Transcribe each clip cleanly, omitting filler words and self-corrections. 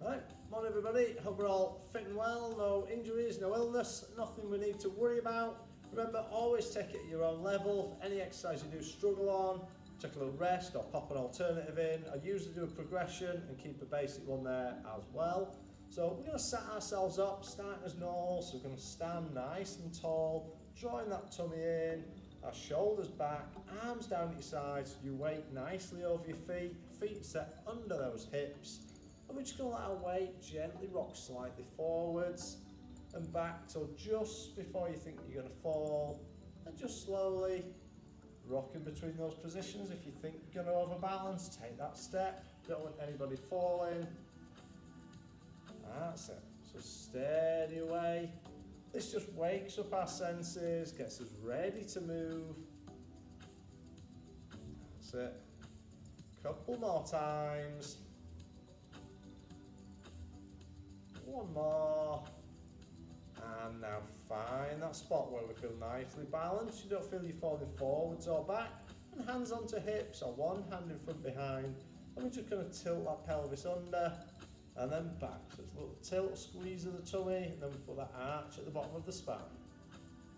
Right, morning everybody, hope we're all fit and well, no injuries, no illness, nothing we need to worry about. Remember, always take it at your own level. Any exercise you do struggle on, take a little rest or pop an alternative in. I usually do a progression and keep a basic one there as well. So we're going to set ourselves up, starting as normal, so we're going to stand nice and tall, drawing that tummy in, our shoulders back, arms down at your sides, your weight nicely over your feet set under those hips. And we're just going to let our weight gently rock slightly forwards and back till just before you think you're going to fall, and just slowly rock in between those positions. If you think you're going to overbalance, take that step. Don't want anybody falling. That's it. So steady away. This just wakes up our senses, gets us ready to move. That's it. Couple more times. One more. And now find that spot where we feel nicely balanced. You don't feel you're falling forwards or back. And hands onto hips or one hand in front behind. And we're just going to tilt that pelvis under and then back. So it's a little tilt, squeeze of the tummy, and then we put that arch at the bottom of the spine.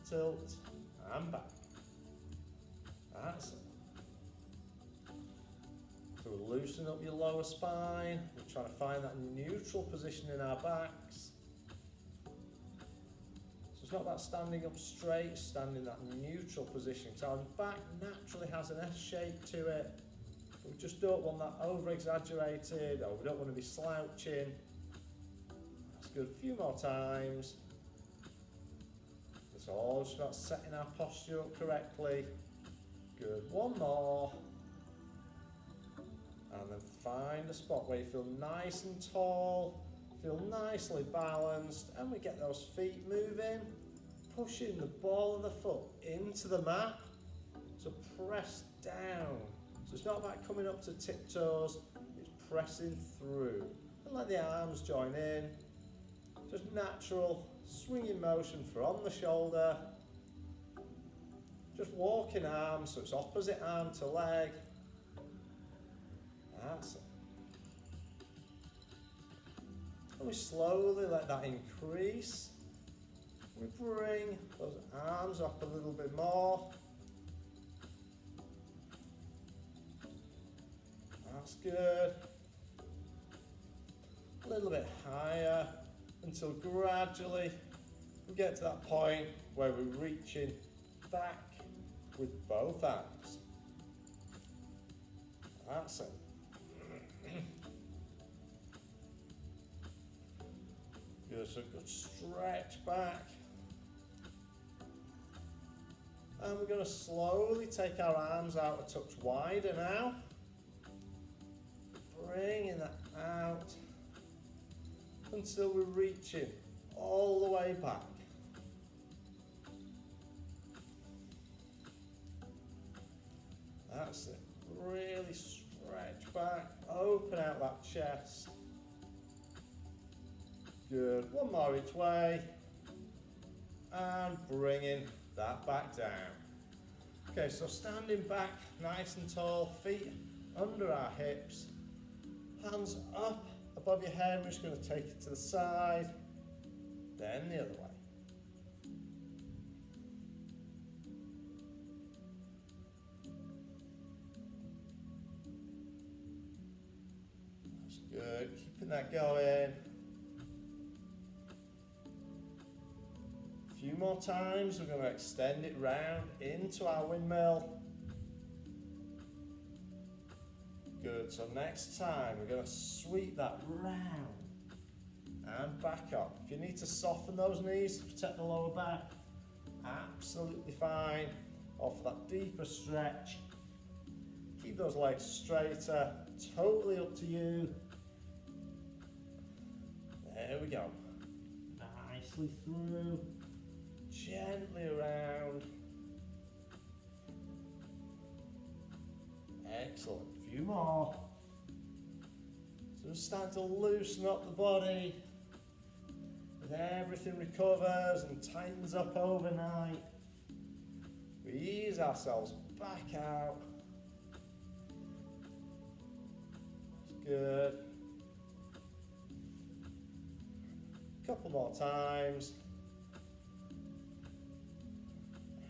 Tilt and back. That's it. So we're loosening up your lower spine. We're trying to find that neutral position in our backs. So it's not about standing up straight, standing in that neutral position. So our back naturally has an S shape to it. But we just don't want that over-exaggerated, or we don't want to be slouching. That's good. A few more times. It's all just about setting our posture up correctly. Good. One more. And then find a spot where you feel nice and tall, feel nicely balanced, and we get those feet moving, pushing the ball of the foot into the mat. So press down. So it's not about coming up to tiptoes, it's pressing through. And let the arms join in. Just natural swinging motion from the shoulder. Just walking arms, so it's opposite arm to leg. That's it. And we slowly let that increase. We bring those arms up a little bit more. That's good. A little bit higher until gradually we get to that point where we're reaching back with both arms. That's it. Good, so good stretch back. And we're going to slowly take our arms out a touch wider now. Bringing that out until we're reaching all the way back. That's it. Really stretch back, open out that chest. Good. One more each way. And bringing that back down. Okay, so standing back nice and tall, feet under our hips. Hands up above your head. We're just going to take it to the side. Then the other way. Good, keeping that going. A few more times, we're going to extend it round into our windmill. Good, so next time we're going to sweep that round and back up. If you need to soften those knees to protect the lower back, absolutely fine. Or for that deeper stretch, keep those legs straighter, totally up to you. There we go. Nicely through, gently around. Excellent. A few more. So we're starting to loosen up the body. As everything recovers and tightens up overnight, we ease ourselves back out. That's good. Couple more times.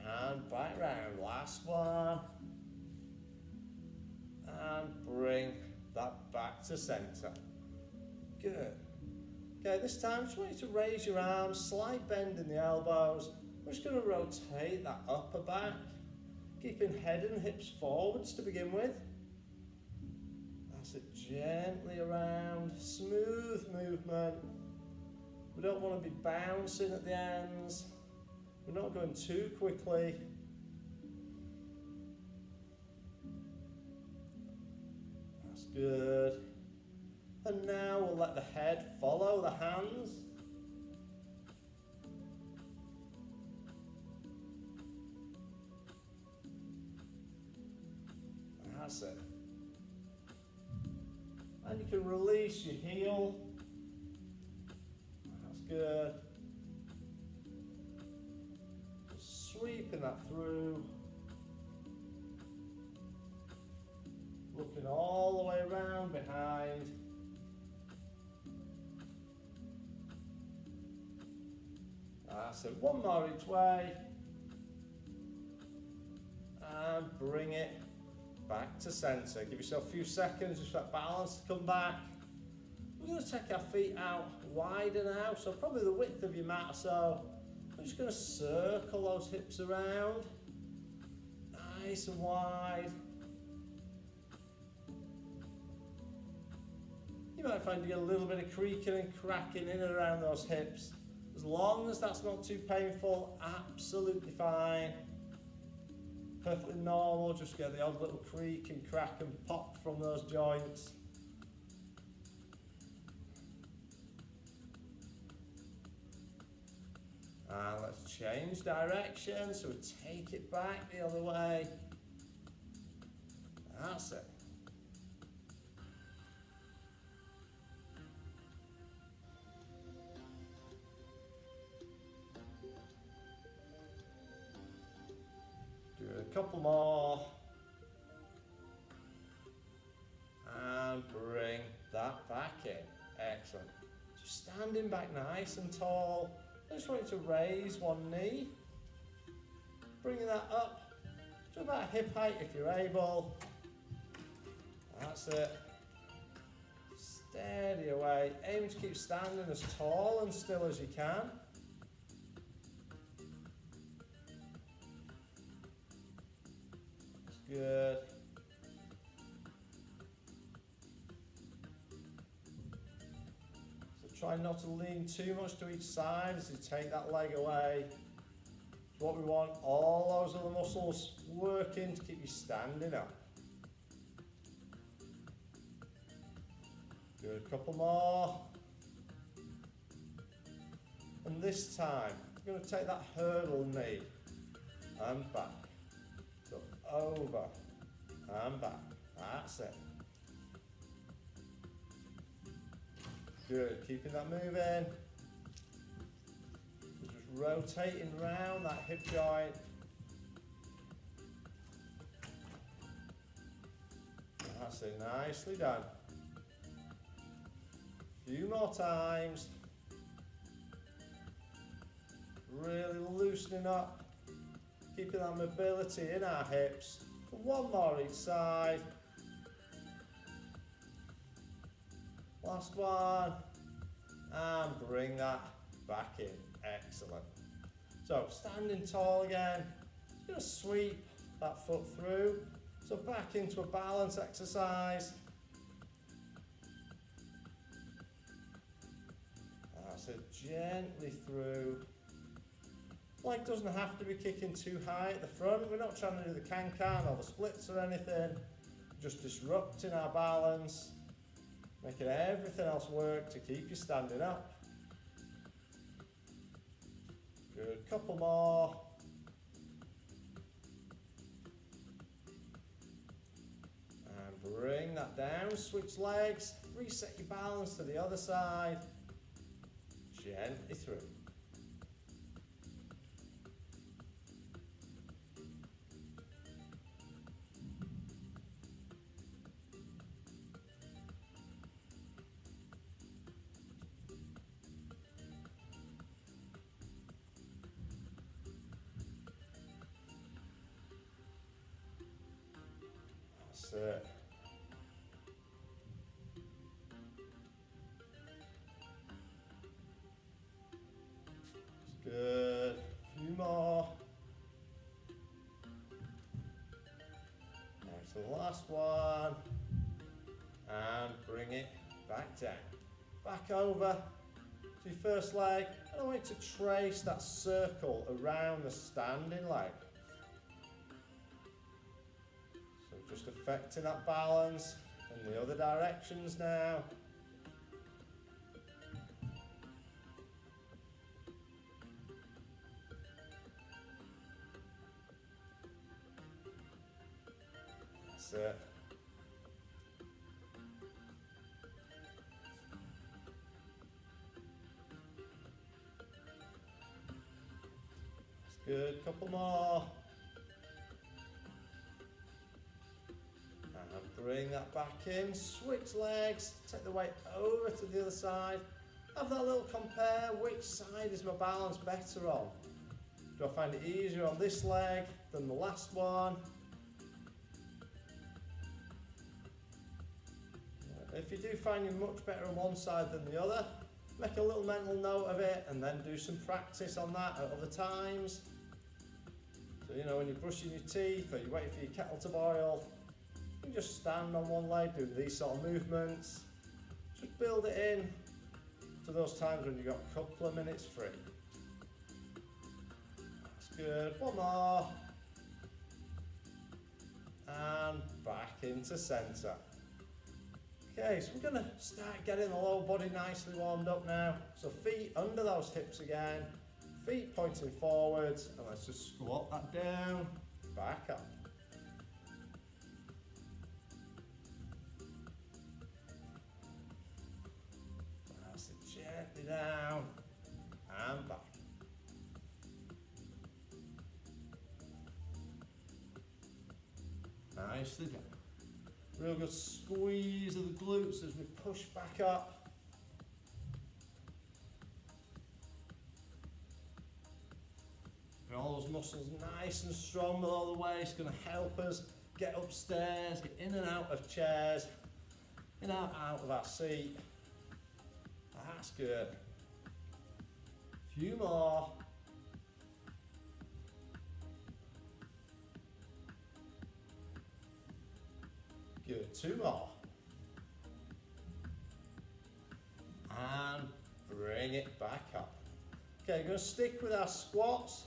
And back round, last one. And bring that back to centre. Good. Okay, this time I just want you to raise your arms, slight bend in the elbows. We're just going to rotate that upper back, keeping head and hips forwards to begin with. That's it, gently around, smooth movement. We don't want to be bouncing at the ends. We're not going too quickly. That's good. And now we'll let the head follow the hands. That's it. And you can release your heel. That's good. Just sweeping that through. Looking all the way around behind. That's it. One more each way. And bring it back to centre. Give yourself a few seconds just for that balance to come back. We're going to take our feet out wider now, so probably the width of your mat or so. We're just going to circle those hips around. Nice and wide. You might find you get a little bit of creaking and cracking in and around those hips. As long as that's not too painful, absolutely fine. Perfectly normal, just get the odd little creak and crack and pop from those joints. And let's change direction, so we take it back the other way. That's it. A couple more, and bring that back in. Excellent. Just standing back nice and tall. I just want you to raise one knee, bringing that up to about hip height if you're able. That's it. Steady away. Aim to keep standing as tall and still as you can. Good. So try not to lean too much to each side as you take that leg away. It's what we want, all those other muscles working to keep you standing up. Good, couple more. And this time, you're going to take that hurdle knee and back. So over and back. That's it. Good. Keeping that moving. Just rotating round that hip joint. That's it. Nicely done. A few more times. Really loosening up. Keeping that mobility in our hips. One more each side. Last one. And bring that back in. Excellent. So standing tall again. Just going to sweep that foot through. So back into a balance exercise. That's it. Gently through. Leg doesn't have to be kicking too high at the front. We're not trying to do the can-can or the splits or anything. Just disrupting our balance, making everything else work to keep you standing up. Good, couple more. And bring that down, switch legs, reset your balance to the other side. Gently through. That's it. Good. A few more. Next to the last one. And bring it back down. Back over to your first leg. And I want you to trace that circle around the standing leg. So just affecting that balance in the other directions now. That's it. That's good. Couple more. And bring that back in. Switch legs. Take the weight over to the other side. Have that little compare. Which side is my balance better on? Do I find it easier on this leg than the last one? If you do find you're much better on one side than the other, make a little mental note of it and then do some practice on that at other times. So, you know, when you're brushing your teeth or you're waiting for your kettle to boil, you can just stand on one leg doing these sort of movements. Just build it in to those times when you've got a couple of minutes free. That's good. One more. And back into centre. Okay, so we're going to start getting the lower body nicely warmed up now. So feet under those hips again, feet pointing forwards, and let's just squat that down, back up. That's it, gently down, and back. Nicely down. Real good squeeze of the glutes as we push back up. And all those muscles nice and strong below the waist, going to help us get upstairs, get in and out of chairs, in and out of our seat. That's good. A few more. Good, two more. And bring it back up. Okay, we're going to stick with our squats,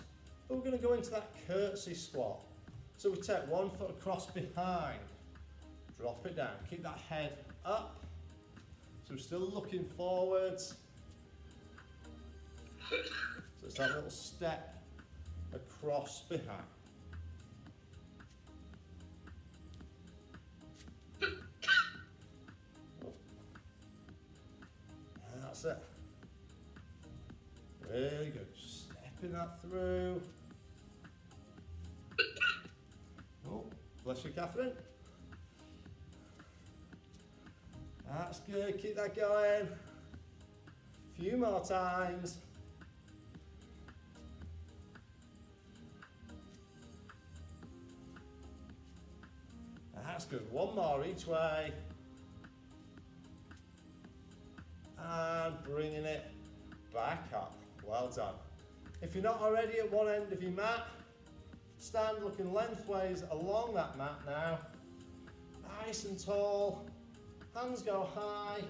but we're going to go into that curtsy squat. So we take one foot across behind, drop it down, keep that head up. So we're still looking forwards. So it's that little step across behind. That's it. Really good. Stepping that through. Oh, bless you, Catherine. That's good. Keep that going. A few more times. That's good. One more each way. And bringing it back up. Well done. If you're not already at one end of your mat, stand looking lengthways along that mat now. Nice and tall. Hands go high.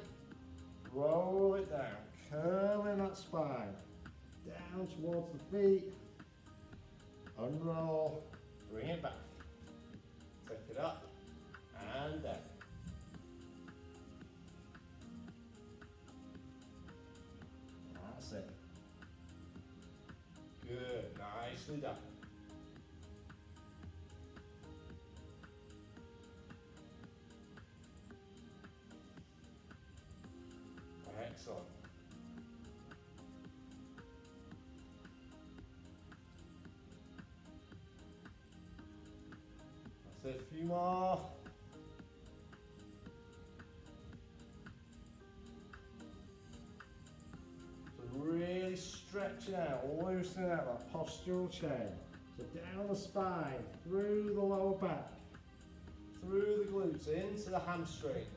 Roll it down. Curling that spine. Down towards the feet. Unroll. Bring it back. Take it up. And down. That's it. Good, nicely done. Excellent. That's it, a few more. Really stretching out, loosening out that postural chain. So down the spine, through the lower back, through the glutes, into the hamstrings.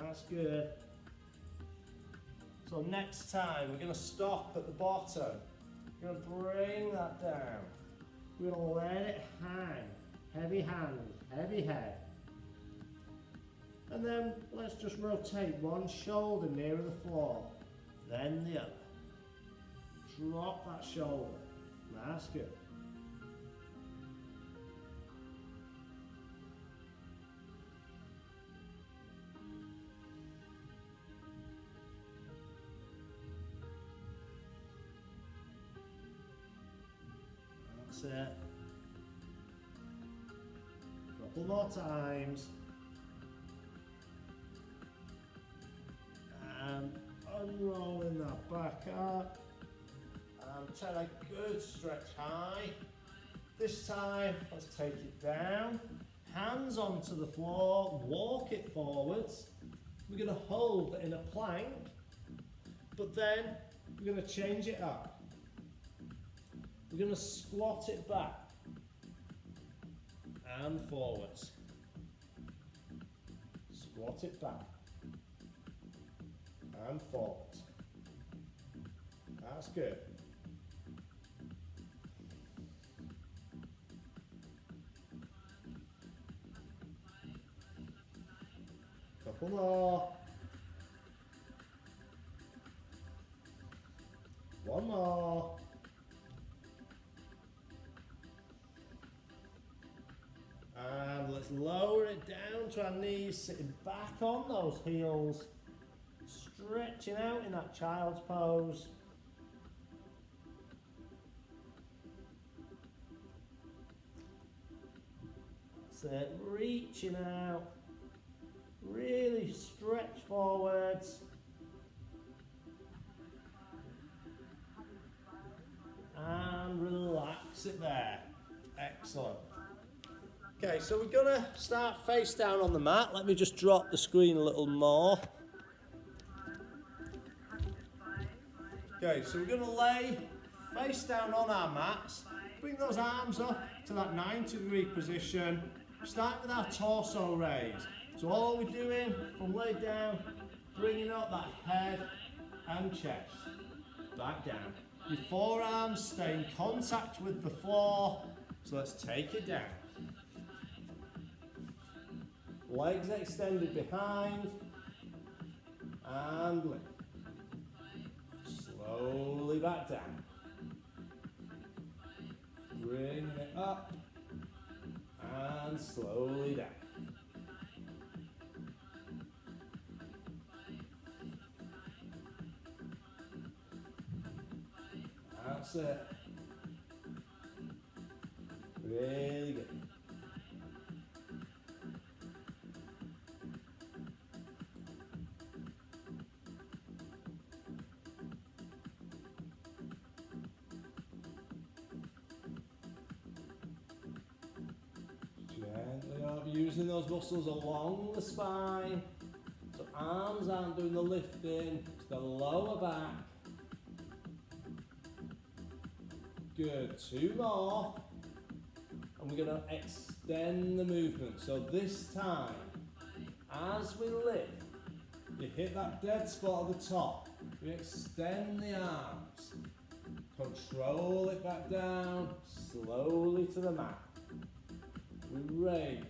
That's good. So next time, we're going to stop at the bottom. We're going to bring that down. We're going to let it hang. Heavy hand, heavy head. And then let's just rotate one shoulder nearer the floor, then the other. Drop that shoulder. That's good. That's it. Couple more times. And unrolling that back up. And take a good stretch high. This time, let's take it down. Hands onto the floor, walk it forwards. We're going to hold in a plank, but then we're going to change it up. We're going to squat it back and forwards. Squat it back and forwards. That's good. Couple more. One more. And let's lower it down to our knees, sitting back on those heels, stretching out in that child's pose. That's it, reaching out, really stretch forwards. And relax it there. Excellent. Okay, so we're going to start face down on the mat. Let me just drop the screen a little more. Okay, so we're going to lay face down on our mats. Bring those arms up to that 90-degree position. Start with our torso raise. So all we're doing from laid down, bringing up that head and chest. Back down. Your forearms stay in contact with the floor. So let's take it down. Legs extended behind. And lift. Slowly back down. Bring it up. And slowly down. That's it. Really good. Gently up, using those muscles along the spine. So arms aren't doing the lifting, it's the lower back. Good, two more. And we're going to extend the movement. So this time, as we lift, you hit that dead spot at the top. We extend the arms. Control it back down, slowly to the mat. We raise,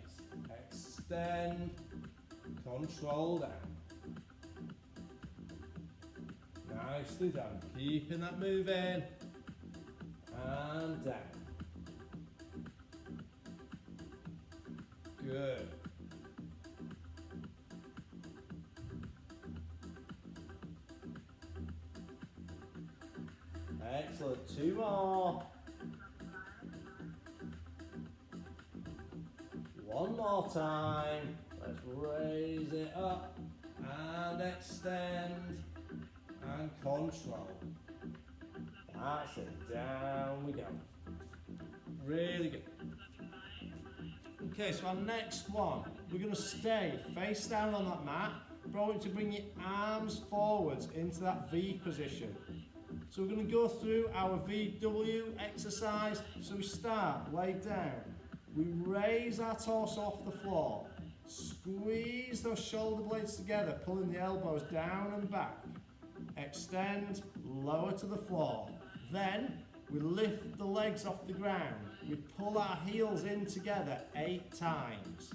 extend, control down. Nicely done. Keeping that moving. And down. Good. Excellent. Two more. One more time. Let's raise it up and extend and control. That's it, down we go. Really good. Okay, so our next one, we're going to stay face down on that mat, but I want you to bring your arms forwards into that V position. So we're going to go through our VW exercise. So we start, lay down, We raise our torso off the floor. Squeeze those shoulder blades together, pulling the elbows down and back. Extend, lower to the floor. Then we lift the legs off the ground. We pull our heels in together 8 times.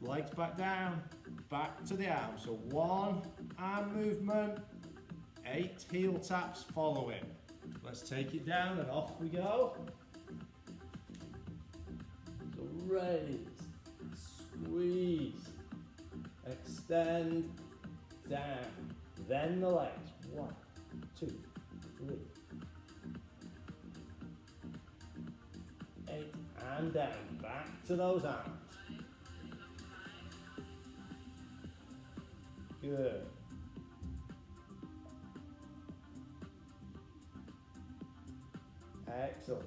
Legs back down, back to the arm. So 1 arm movement, 8 heel taps following. Let's take it down and off we go. So raise, squeeze, extend, down. Then the legs. 1, 2, 3. 8 and down. Back to those arms. Good. Excellent.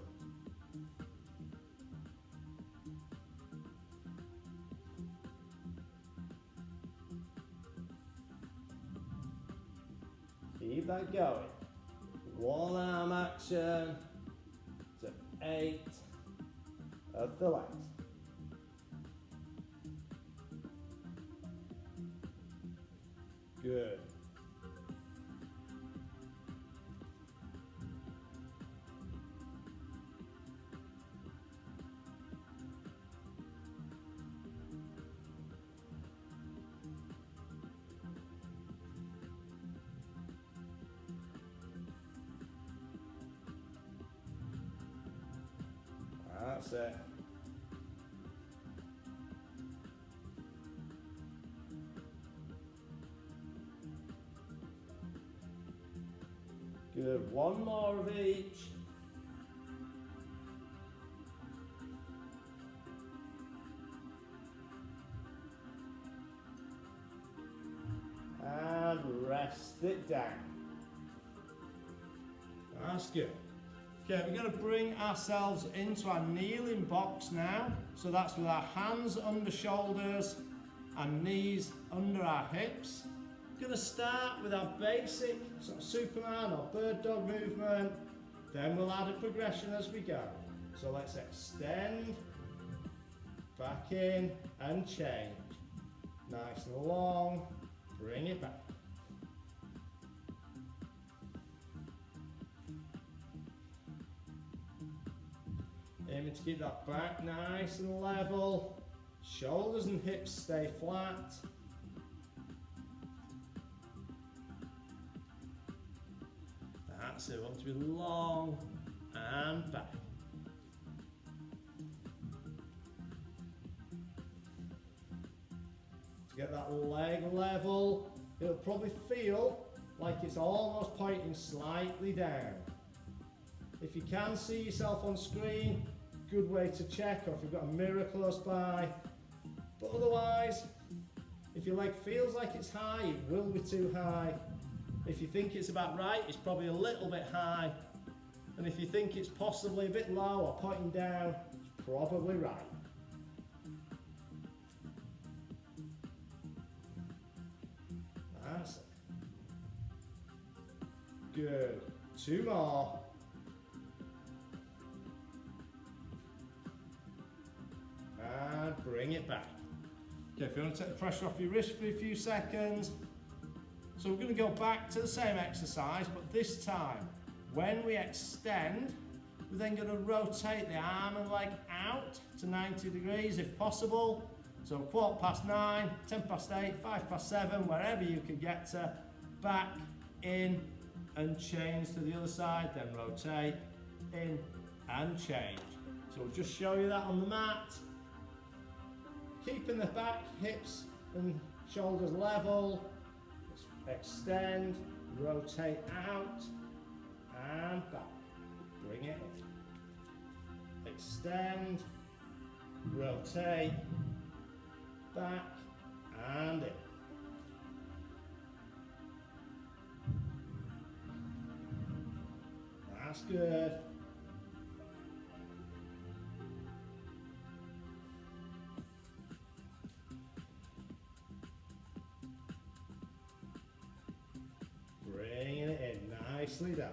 Keep that going. 1 arm action to 8 of the legs. Good. That's it. Good. 1 more of each. And rest it down. That's good. Okay, we're going to bring ourselves into our kneeling box now. So that's with our hands under shoulders and knees under our hips. We're going to start with our basic sort of Superman or bird dog movement. Then we'll add a progression as we go. So let's extend, back in and change. Nice and long, bring it back. Aiming to keep that back nice and level. Shoulders and hips stay flat. That's it, want to be long and back. To get that leg level, it'll probably feel like it's almost pointing slightly down. If you can see yourself on screen, good way to check, or if you've got a mirror close by. But otherwise, if your leg feels like it's high, it will be too high. If you think it's about right, it's probably a little bit high. And if you think it's possibly a bit low or pointing down, it's probably right. That's it. Good. 2 more. And bring it back. Okay, if you want to take the pressure off your wrist for a few seconds. So we're going to go back to the same exercise, but this time, when we extend, we're then going to rotate the arm and leg out to 90 degrees if possible. So 9:15, 8, 7, wherever you can get to, back, in, and change to the other side, then rotate, in, and change. So we'll just show you that on the mat. Keeping the back, hips, and shoulders level. Extend, rotate out, and back. Bring it in. Extend, rotate, back, and in. That's good. Bringing it in nicely down.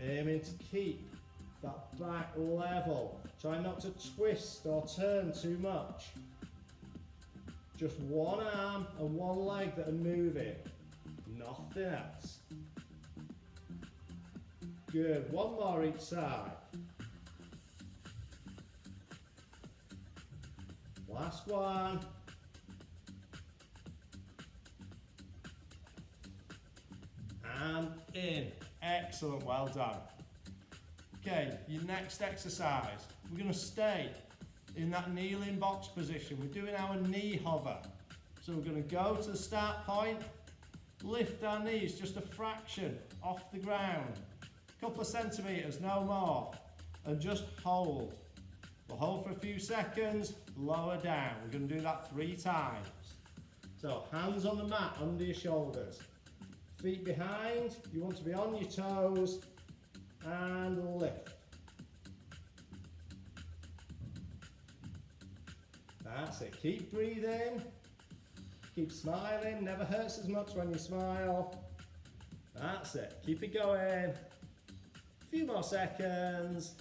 Aiming to keep that back level. Try not to twist or turn too much. Just one arm and one leg that are moving. Nothing else. Good. One more each side. Last one. And in. Excellent, well done. Okay, your next exercise, we're going to stay in that kneeling box position. We're doing our knee hover. So we're going to go to the start point, lift our knees just a fraction off the ground, a couple of centimetres, no more, and just hold. We'll hold for a few seconds, lower down. We're going to do that 3 times. So hands on the mat under your shoulders. Feet behind, you want to be on your toes, and lift. That's it, keep breathing, keep smiling, never hurts as much when you smile. That's it, keep it going. A few more seconds.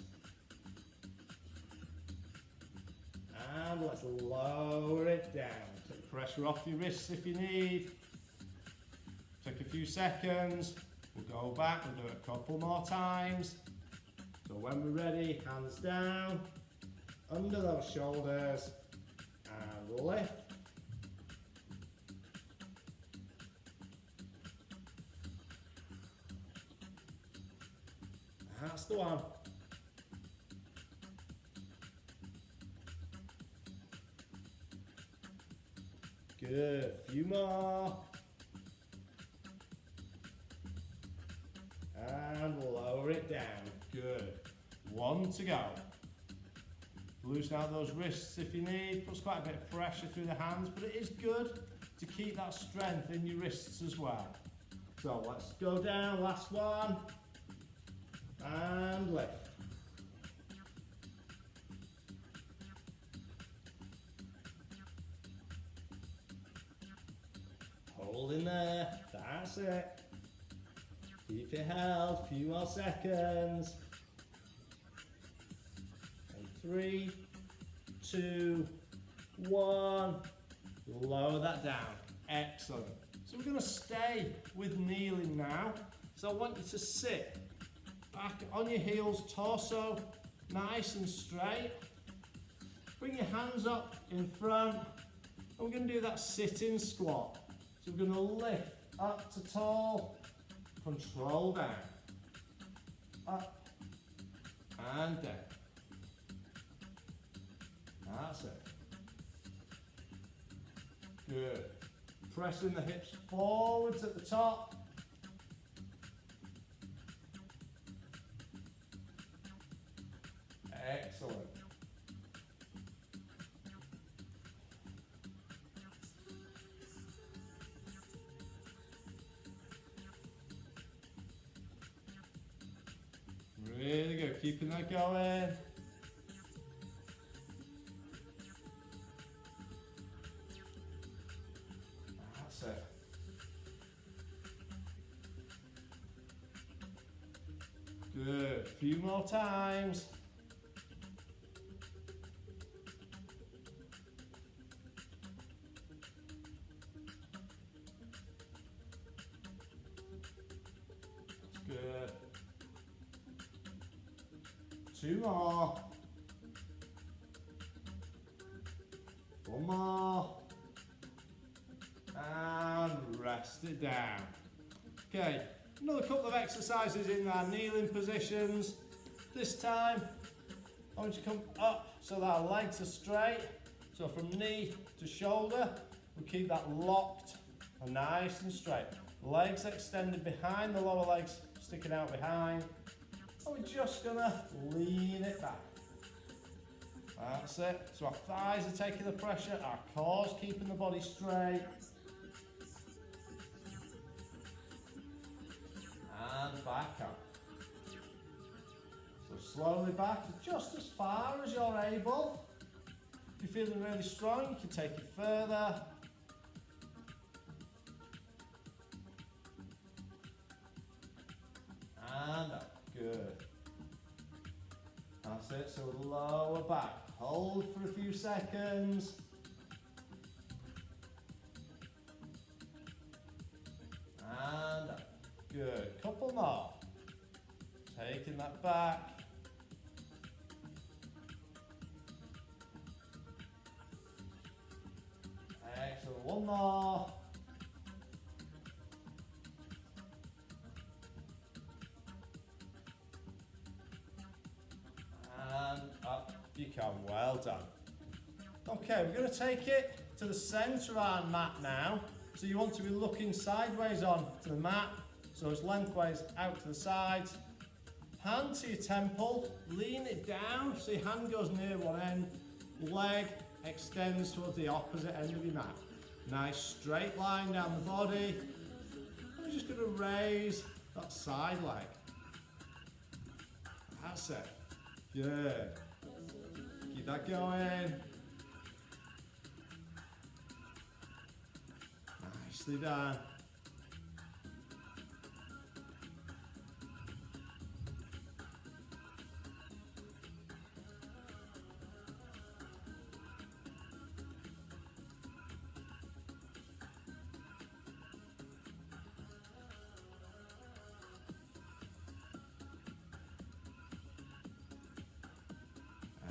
And let's lower it down. Take the pressure off your wrists if you need. Take a few seconds, we'll go back, we'll do it a couple more times. So when we're ready, hands down, under those shoulders, and lift. That's the one. Good, few more. And lower it down. Good. 1 to go. Loosen out those wrists if you need. Puts quite a bit of pressure through the hands, but it is good to keep that strength in your wrists as well. So let's go down. Last one. And lift. Hold in there. That's it. Keep it held, few more seconds. And 3, 2, 1. Lower that down. Excellent. So we're going to stay with kneeling now. So I want you to sit back on your heels, torso nice and straight. Bring your hands up in front. And we're going to do that sitting squat. So we're going to lift up to tall. Control down, up and down. That's it. Good. Pressing the hips forwards at the top. Excellent. Really good, keeping that going. That's it. Good, few more times. That's good. 2 more. 1 more. And rest it down. Okay, another couple of exercises in our kneeling positions. This time, I want you to come up so that our legs are straight. So from knee to shoulder, we keep that locked and nice and straight. Legs extended behind, the lower legs sticking out behind. And we're just gonna lean it back. That's it. So our thighs are taking the pressure, our core's keeping the body straight. And back up. So slowly back, just as far as you're able. If you're feeling really strong, you can take it further. And up. Good. That's it, so lower back. Hold for a few seconds. And up. Good, couple more. Taking that back. Excellent, one more. And up you come, well done. Okay, we're going to take it to the centre of our mat now. So you want to be looking sideways on to the mat. So it's lengthways out to the sides. Hand to your temple, lean it down so your hand goes near one end, leg extends towards the opposite end of your mat. Nice straight line down the body. And we're just going to raise that side leg. That's it. Good. Keep that going. Nicely done.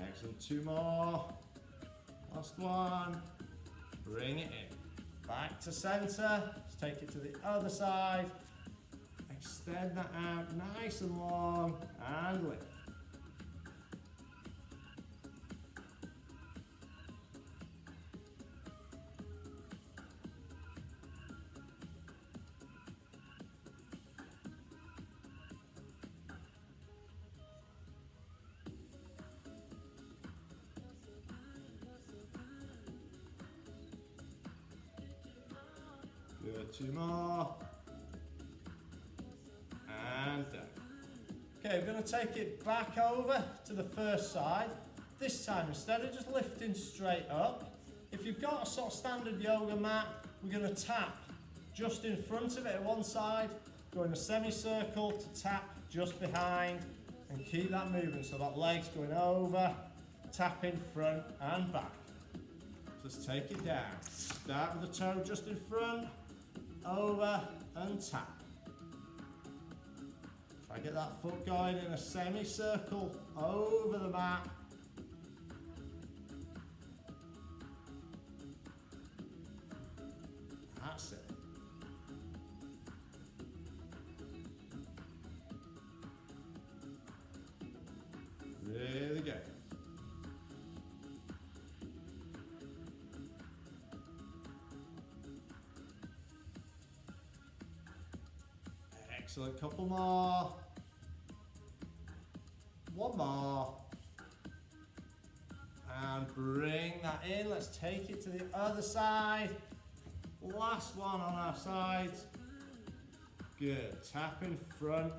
Excellent, two more. Last one. Bring it in. Back to centre. Let's take it to the other side. Extend that out nice and long and lift. Good, two more. And down. Okay, we're going to take it back over to the first side. This time, instead of just lifting straight up, if you've got a sort of standard yoga mat, we're going to tap just in front of it at one side, go in a semicircle to tap just behind, and keep that moving so that leg's going over, tap in front and back. Just take it down. Start with the toe just in front, over and tap. Try to get that foot going in a semicircle over the mat. That's it. Really good. Excellent, couple more. One more. And bring that in. Let's take it to the other side. Last one on our sides. Good. Tap in front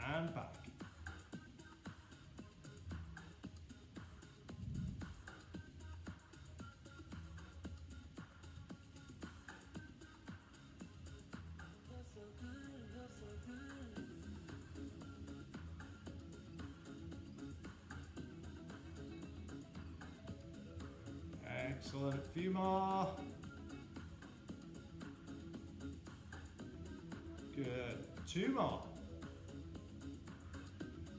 and back. Excellent, a few more. Good, two more.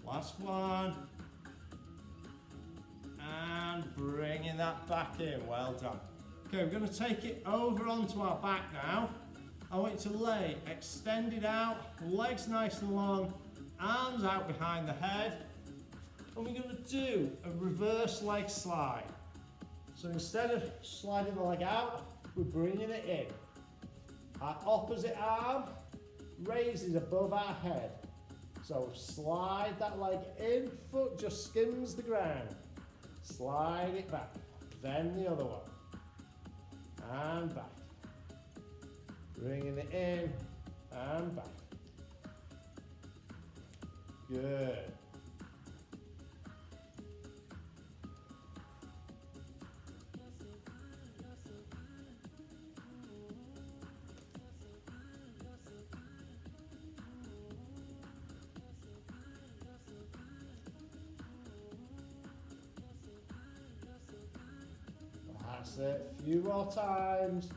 Last one. And bringing that back in, well done. Okay, we're going to take it over onto our back now. I want you to lay extended out, legs nice and long, arms out behind the head. And we're going to do a reverse leg slide. So instead of sliding the leg out, we're bringing it in. Our opposite arm raises above our head. So slide that leg in, foot just skims the ground. Slide it back, then the other one. And back. Bringing it in and back. Good. That's it. A few more times.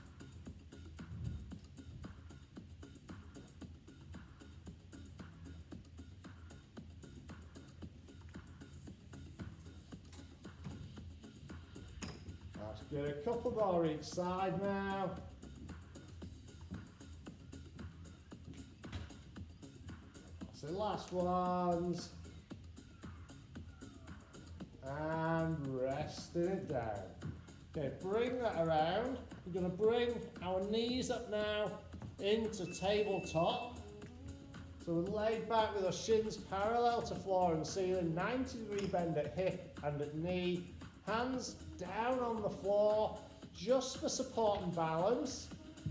That's good. A couple more each side now. That's the last ones. And resting it down. Okay, bring that around. We're going to bring our knees up now into tabletop. So we're laid back with our shins parallel to floor and ceiling, 90-degree bend at hip and at knee. Hands down on the floor, just for support and balance.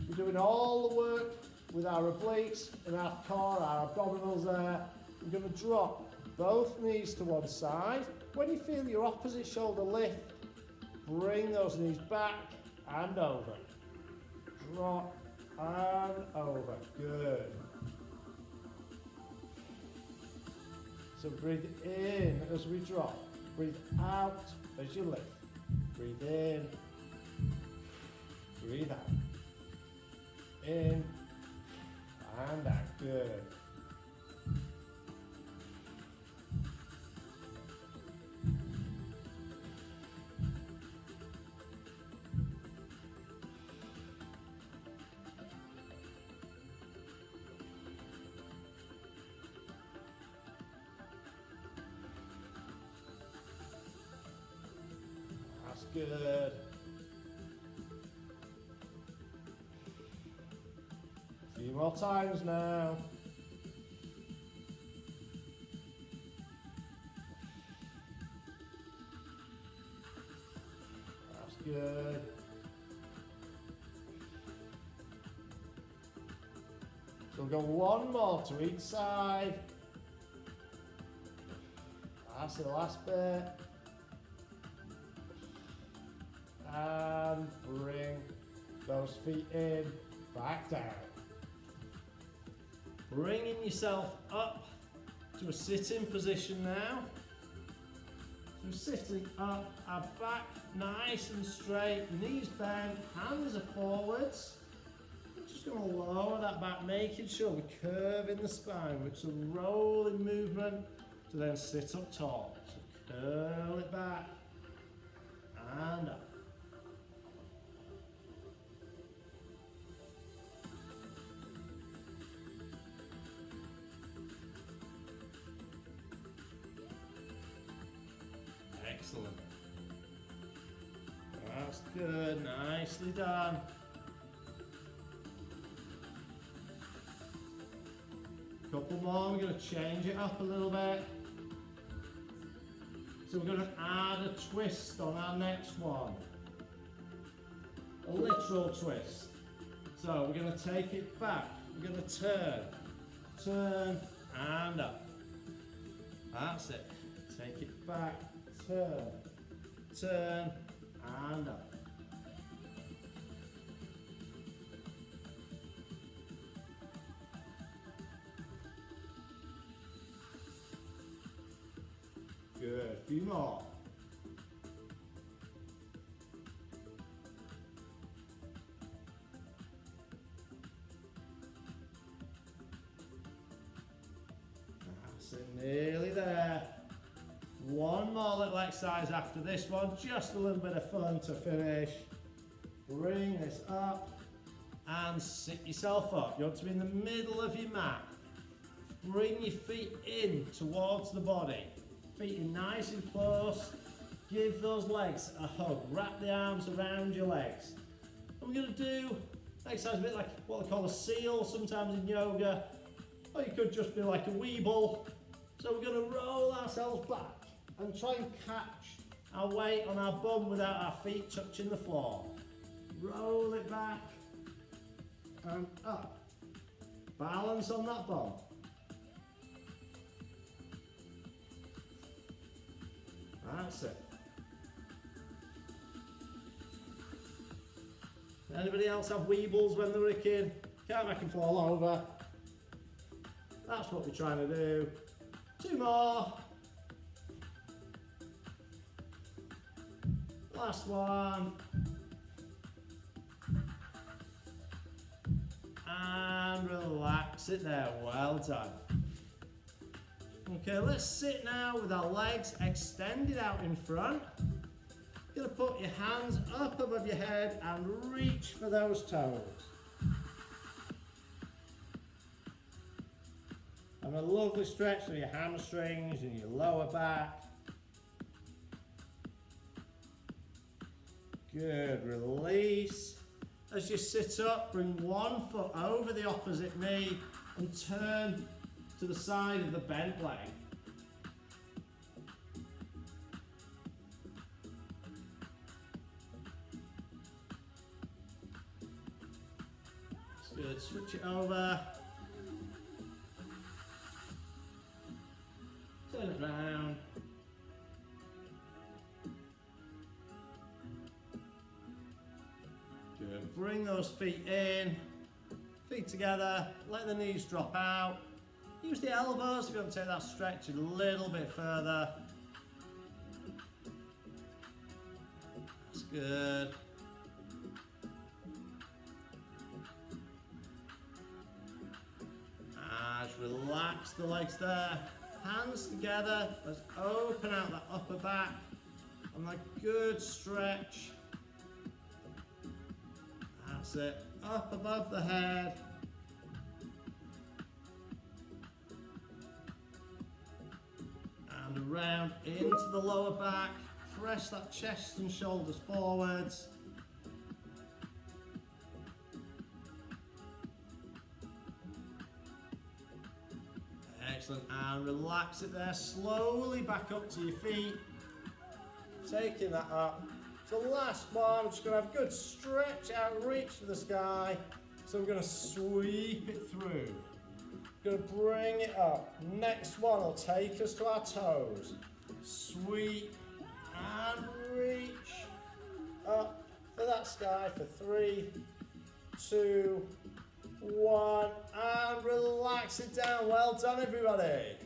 We're doing all the work with our obliques and our core, our abdominals there. We're going to drop both knees to one side. When you feel your opposite shoulder lift, bring those knees back and over. Drop and over. Good. So breathe in as we drop. Breathe out as you lift. Breathe in. Breathe out. In and out. Good. Good. A few more times now. That's good. So we'll go one more to each side. That's the last bit. And bring those feet in, back down. Bringing yourself up to a sitting position now. So sitting up, our back nice and straight, knees bent, hands are forwards. We're just going to lower that back, making sure we're curving the spine, which is a rolling movement to then sit up tall. So curl it back and up. Excellent. That's good, nicely done. Couple more, we're going to change it up a little bit. So we're going to add a twist on our next one. A literal twist. So we're going to take it back. We're going to turn and up. That's it. Take it back. Turn and up. Good, a few more. That's it, nearly there. One more little exercise after this one, just a little bit of fun to finish. Bring this up and sit yourself up. You want to be in the middle of your mat. Bring your feet in towards the body. Feet in nice and close. Give those legs a hug. Wrap the arms around your legs. And we're going to do an exercise a bit like what they call a seal sometimes in yoga. Or you could just be like a weeble. So we're going to roll ourselves back and try and catch our weight on our bum without our feet touching the floor. Roll it back and up. Balance on that bum. That's it. Anybody else have weebles when they were a kid? Can't make them fall over. That's what we're trying to do. Two more. Last one. and relax it there. Well done. Okay, let's sit now with our legs extended out in front. You're going to put your hands up above your head and reach for those toes. And a lovely stretch through your hamstrings and your lower back. Good, release. As you sit up, bring one foot over the opposite knee and turn to the side of the bent leg. That's good, switch it over. Turn it round. Good. Bring those feet in, feet together, let the knees drop out. Use the elbows if you want to take that stretch a little bit further. That's good. Just relax the legs there. Hands together, let's open out that upper back and that good stretch. That's it, up above the head. And around into the lower back. Press that chest and shoulders forwards. Excellent, and relax it there, slowly back up to your feet. Taking that up. So last one, I'm just going to have a good stretch out, reach for the sky. So I'm going to sweep it through. Going to bring it up. Next one will take us to our toes. Sweep and reach up for that sky for 3, 2, 1, and relax it down. Well done, everybody.